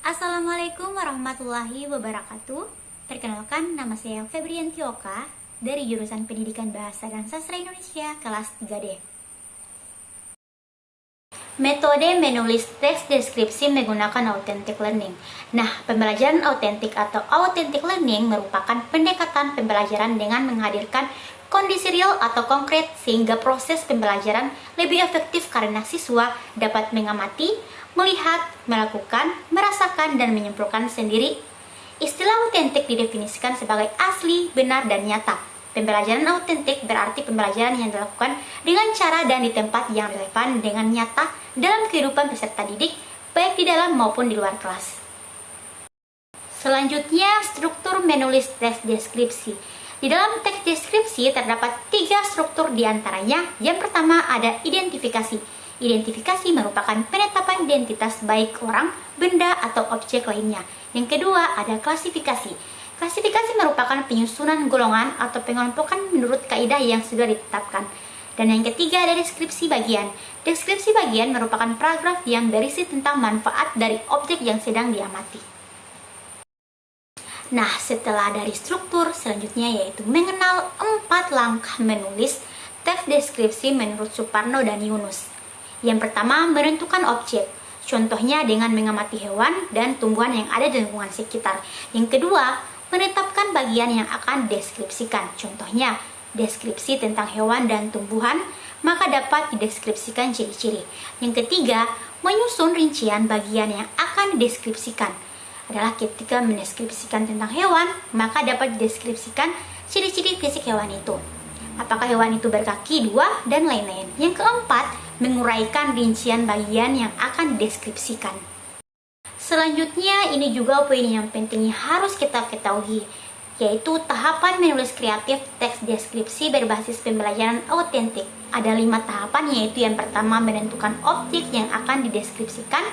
Assalamualaikum warahmatullahi wabarakatuh. Perkenalkan, nama saya Febrianti Oka dari jurusan Pendidikan Bahasa dan Sastra Indonesia kelas 3D. Metode menulis teks deskripsi menggunakan authentic learning. Nah, pembelajaran autentik atau authentic learning merupakan pendekatan pembelajaran dengan menghadirkan kondisi real atau konkret sehingga proses pembelajaran lebih efektif karena siswa dapat mengamati, melihat, melakukan, merasakan, dan menyimpulkan sendiri. Istilah autentik didefinisikan sebagai asli, benar, dan nyata. Pembelajaran autentik berarti pembelajaran yang dilakukan dengan cara dan di tempat yang relevan dengan nyata dalam kehidupan peserta didik, baik di dalam maupun di luar kelas. Selanjutnya, struktur menulis teks deskripsi. Di dalam teks deskripsi terdapat 3 struktur diantaranya. Yang pertama ada identifikasi. Identifikasi merupakan penetapan identitas baik orang, benda, atau objek lainnya. Yang kedua ada klasifikasi. Klasifikasi merupakan penyusunan golongan atau pengelompokan menurut kaidah yang sudah ditetapkan. Dan yang ketiga ada deskripsi bagian. Deskripsi bagian merupakan paragraf yang berisi tentang manfaat dari objek yang sedang diamati. Nah, setelah dari struktur, selanjutnya yaitu mengenal 4 langkah menulis teks deskripsi menurut Suparno dan Yunus. Yang pertama, menentukan objek. Contohnya dengan mengamati hewan dan tumbuhan yang ada di lingkungan sekitar. Yang kedua, menetapkan bagian yang akan dideskripsikan. Contohnya, deskripsi tentang hewan dan tumbuhan, maka dapat dideskripsikan ciri-ciri. Yang ketiga, menyusun rincian bagian yang akan dideskripsikan. Adalah ketika mendeskripsikan tentang hewan, maka dapat dideskripsikan ciri-ciri fisik hewan itu. Apakah hewan itu berkaki 2 dan lain-lain. Yang keempat, menguraikan rincian bagian yang akan dideskripsikan. Selanjutnya, ini juga poin yang penting harus kita ketahui, yaitu tahapan menulis kreatif teks deskripsi berbasis pembelajaran autentik. Ada 5 tahapan, yaitu yang pertama menentukan objek yang akan dideskripsikan,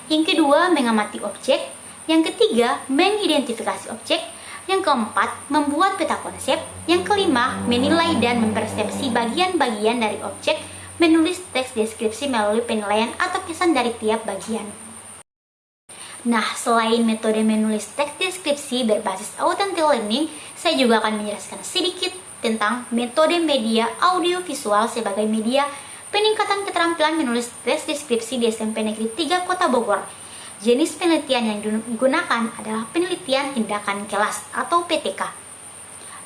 yang kedua mengamati objek, yang ketiga mengidentifikasi objek, yang keempat membuat peta konsep, yang kelima menilai dan mempersepsi bagian-bagian dari objek, menulis teks deskripsi melalui penilaian atau kesan dari tiap bagian. Nah, selain metode menulis teks deskripsi berbasis authentic learning, saya juga akan menjelaskan sedikit tentang metode media audiovisual sebagai media peningkatan keterampilan menulis teks deskripsi di SMP Negeri 3 Kota Bogor. Jenis penelitian yang digunakan adalah penelitian tindakan kelas atau PTK.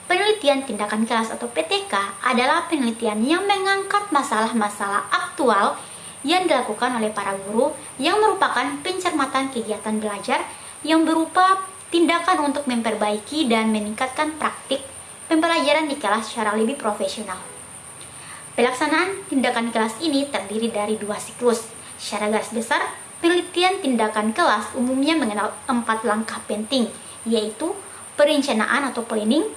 Penelitian tindakan kelas atau PTK adalah penelitian yang mengangkat masalah-masalah aktual yang dilakukan oleh para guru yang merupakan pencermatan kegiatan belajar yang berupa tindakan untuk memperbaiki dan meningkatkan praktik pembelajaran di kelas secara lebih profesional. Pelaksanaan tindakan kelas ini terdiri dari 2 siklus. Secara garis besar, penelitian tindakan kelas umumnya mengenal 4 langkah penting, yaitu perencanaan atau planning,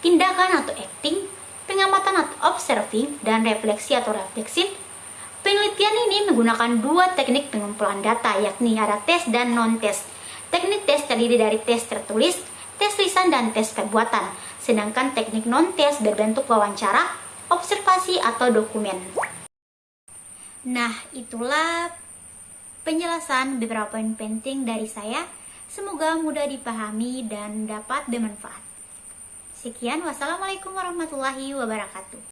tindakan atau acting, pengamatan atau observing, dan refleksi atau refleksif. Penelitian ini menggunakan 2 teknik pengumpulan data, yakni ada tes dan non-tes. Teknik tes terdiri dari tes tertulis, tes lisan, dan tes perbuatan. Sedangkan teknik non-tes berbentuk wawancara, observasi, atau dokumen. Nah, itulah penjelasan beberapa poin penting dari saya. Semoga mudah dipahami dan dapat bermanfaat. Sekian, wassalamualaikum warahmatullahi wabarakatuh.